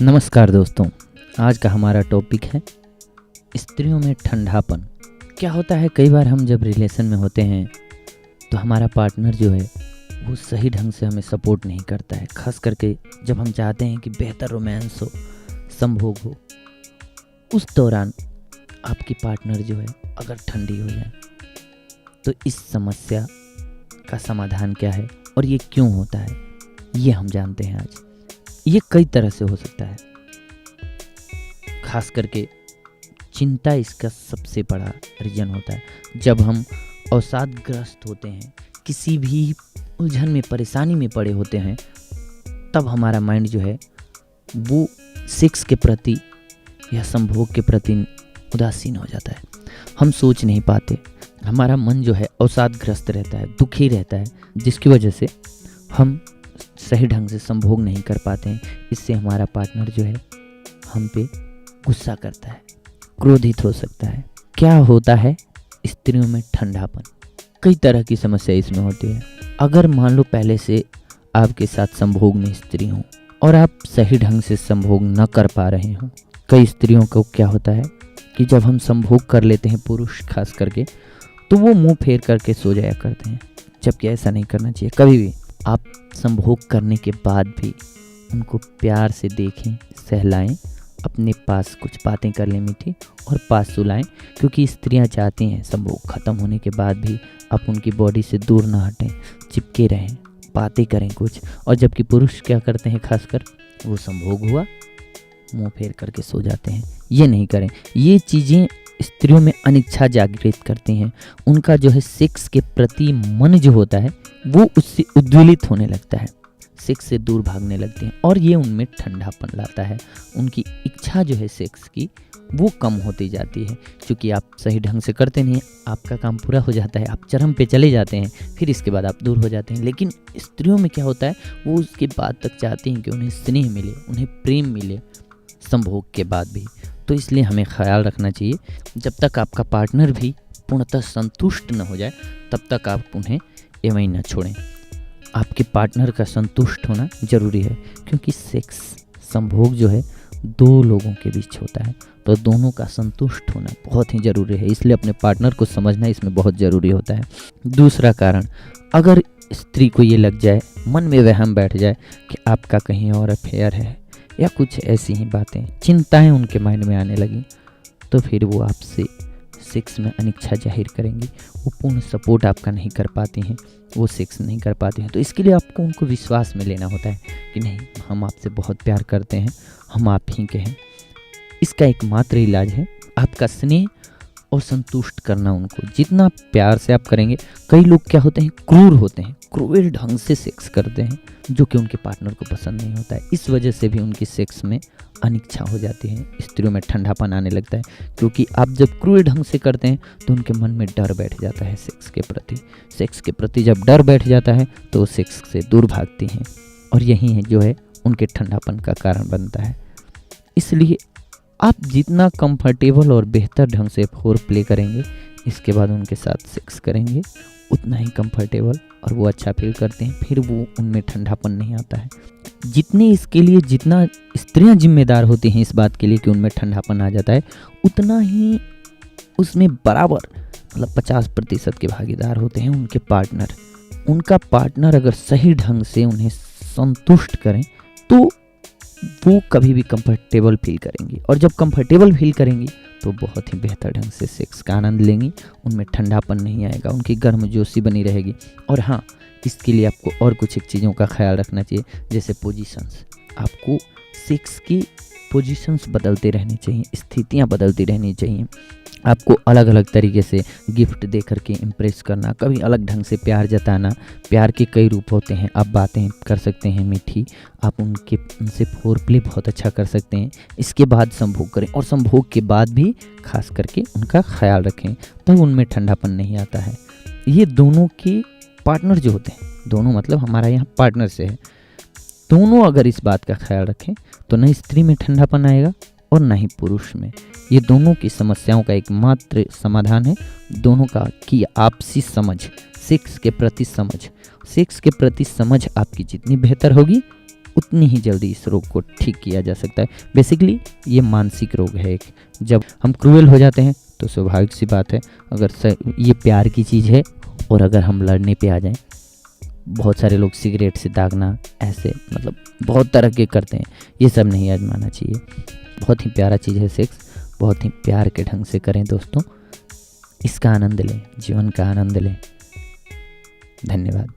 नमस्कार दोस्तों, आज का हमारा टॉपिक है स्त्रियों में ठंडापन। क्या होता है, कई बार हम जब रिलेशन में होते हैं तो हमारा पार्टनर जो है वो सही ढंग से हमें सपोर्ट नहीं करता है। खास करके जब हम चाहते हैं कि बेहतर रोमांस हो, संभोग हो, उस दौरान आपकी पार्टनर जो है अगर ठंडी हो जाए तो इस समस्या का समाधान क्या है और ये क्यों होता है, ये हम जानते हैं आज। ये कई तरह से हो सकता है, खास करके चिंता इसका सबसे बड़ा रीजन होता है। जब हम अवसादग्रस्त होते हैं, किसी भी उलझन में, परेशानी में पड़े होते हैं, तब हमारा माइंड जो है वो सेक्स के प्रति या संभोग के प्रति उदासीन हो जाता है। हम सोच नहीं पाते, हमारा मन जो है अवसादग्रस्त रहता है, दुखी रहता है, जिसकी वजह से हम सही ढंग से संभोग नहीं कर पाते हैं। इससे हमारा पार्टनर जो है हम पे गुस्सा करता है, क्रोधित हो सकता है। क्या होता है स्त्रियों में ठंडापन? कई तरह की समस्या इसमें होती है। अगर मान लो पहले से आपके साथ संभोग में स्त्री हो और आप सही ढंग से संभोग न कर पा रहे हो, कई स्त्रियों को क्या होता है कि जब हम संभोग कर लेते हैं, पुरुष खास करके, तो वो मुंह फेर करके सो जाया करते हैं, जबकि ऐसा नहीं करना चाहिए कभी भी। आप संभोग करने के बाद भी उनको प्यार से देखें, सहलाएं, अपने पास कुछ बातें कर लें मीठी और पास सुलाएं, क्योंकि स्त्रियां चाहती हैं संभोग खत्म होने के बाद भी आप उनकी बॉडी से दूर ना हटें, चिपके रहें, बातें करें कुछ। और जबकि पुरुष क्या करते हैं, खासकर वो संभोग हुआ, मुंह फेर करके सो जाते हैं। ये नहीं करें। ये चीज़ें स्त्रियों में अनिच्छा जागृत करती हैं। उनका जो है सेक्स के प्रति मन जो होता है वो उससे उद्वेलित होने लगता है, सेक्स से दूर भागने लगते हैं और ये उनमें ठंडापन लाता है। उनकी इच्छा जो है सेक्स की वो कम होती जाती है, क्योंकि आप सही ढंग से करते नहीं, आपका काम पूरा हो जाता है, आप चरम पे चले जाते हैं, फिर इसके बाद आप दूर हो जाते हैं। लेकिन स्त्रियों में क्या होता है, वो उसके बाद तक चाहती हैं कि उन्हें स्नेह मिले, उन्हें प्रेम मिले संभोग के बाद भी। तो इसलिए हमें ख्याल रखना चाहिए, जब तक आपका पार्टनर भी पूर्णतः संतुष्ट न हो जाए तब तक आप उन्हें एवं न छोड़ें। आपके पार्टनर का संतुष्ट होना जरूरी है, क्योंकि सेक्स, संभोग जो है दो लोगों के बीच होता है, तो दोनों का संतुष्ट होना बहुत ही ज़रूरी है। इसलिए अपने पार्टनर को समझना इसमें बहुत ज़रूरी होता है। दूसरा कारण, अगर स्त्री को ये लग जाए, मन में वहम बैठ जाए कि आपका कहीं और अफेयर है या कुछ ऐसी ही बातें, चिंताएं उनके माइंड में आने लगी, तो फिर वो आपसे सेक्स में अनिच्छा जाहिर करेंगी। वो पूर्ण सपोर्ट आपका नहीं कर पाती हैं, वो सेक्स नहीं कर पाती हैं। तो इसके लिए आपको उनको विश्वास में लेना होता है कि नहीं, हम आपसे बहुत प्यार करते हैं, हम आप ही के हैं। इसका एकमात्र इलाज है आपका स्नेह और संतुष्ट करना उनको। जितना प्यार से आप करेंगे, कई लोग क्या होते हैं, क्रूर होते हैं, क्रूर ढंग से सेक्स करते हैं, जो कि उनके पार्टनर को पसंद नहीं होता है। इस वजह से भी उनकी सेक्स में अनिच्छा हो जाती है, स्त्रियों में ठंडापन आने लगता है, क्योंकि आप जब क्रूर ढंग से करते हैं तो उनके मन में डर बैठ जाता है सेक्स के प्रति। सेक्स के प्रति जब डर बैठ जाता है तो वो सेक्स से दूर भागती हैं, और यही है जो है उनके ठंडापन का कारण बनता है। इसलिए आप जितना कंफर्टेबल और बेहतर ढंग से फोर प्ले करेंगे, इसके बाद उनके साथ सेक्स करेंगे, उतना ही कंफर्टेबल और वो अच्छा फील करते हैं, फिर वो उनमें ठंडापन नहीं आता है। जितना स्त्रियां जिम्मेदार होती हैं इस बात के लिए कि उनमें ठंडापन आ जाता है, उतना ही उसमें बराबर, मतलब 50% के भागीदार होते हैं उनके पार्टनर। उनका पार्टनर अगर सही ढंग से उन्हें संतुष्ट करें तो वो कभी भी कंफर्टेबल फील करेंगी, और जब कंफर्टेबल फील करेंगी तो बहुत ही बेहतर ढंग से सेक्स का आनंद लेंगी। उनमें ठंडापन नहीं आएगा, उनकी गर्मजोशी बनी रहेगी। और हाँ, इसके लिए आपको और कुछ एक चीज़ों का ख्याल रखना चाहिए, जैसे पोजीशंस। आपको सेक्स की पोजीशंस बदलते रहनी चाहिए, स्थितियाँ बदलती रहनी चाहिए। आपको अलग अलग तरीके से गिफ्ट दे करके इम्प्रेस करना, कभी अलग ढंग से प्यार जताना। प्यार के कई रूप होते हैं, आप बातें कर सकते हैं मीठी, आप उनसे फोर प्ले बहुत अच्छा कर सकते हैं। इसके बाद संभोग करें, और संभोग के बाद भी खास करके उनका ख्याल रखें, तब उनमें ठंडापन नहीं आता है। ये दोनों के पार्टनर जो होते हैं, दोनों मतलब हमारा यहाँ पार्टनर से है, दोनों अगर इस बात का ख्याल रखें तो न स्त्री में ठंडापन आएगा और ना ही पुरुष में। ये दोनों की समस्याओं का एकमात्र समाधान है दोनों का कि आपसी समझ, सेक्स के प्रति समझ। सेक्स के प्रति समझ आपकी जितनी बेहतर होगी, उतनी ही जल्दी इस रोग को ठीक किया जा सकता है। बेसिकली ये मानसिक रोग है एक। जब हम क्रूएल हो जाते हैं तो स्वाभाविक सी बात है, अगर ये प्यार की चीज़ है और अगर हम लड़ने पे आ जाएं, बहुत सारे लोग सिगरेट से दागना, ऐसे मतलब बहुत तरह के करते हैं, ये सब नहीं आजमाना चाहिए। बहुत ही प्यारा चीज़ है सेक्स, बहुत ही प्यार के ढंग से करें दोस्तों, इसका आनंद लें, जीवन का आनंद लें। धन्यवाद।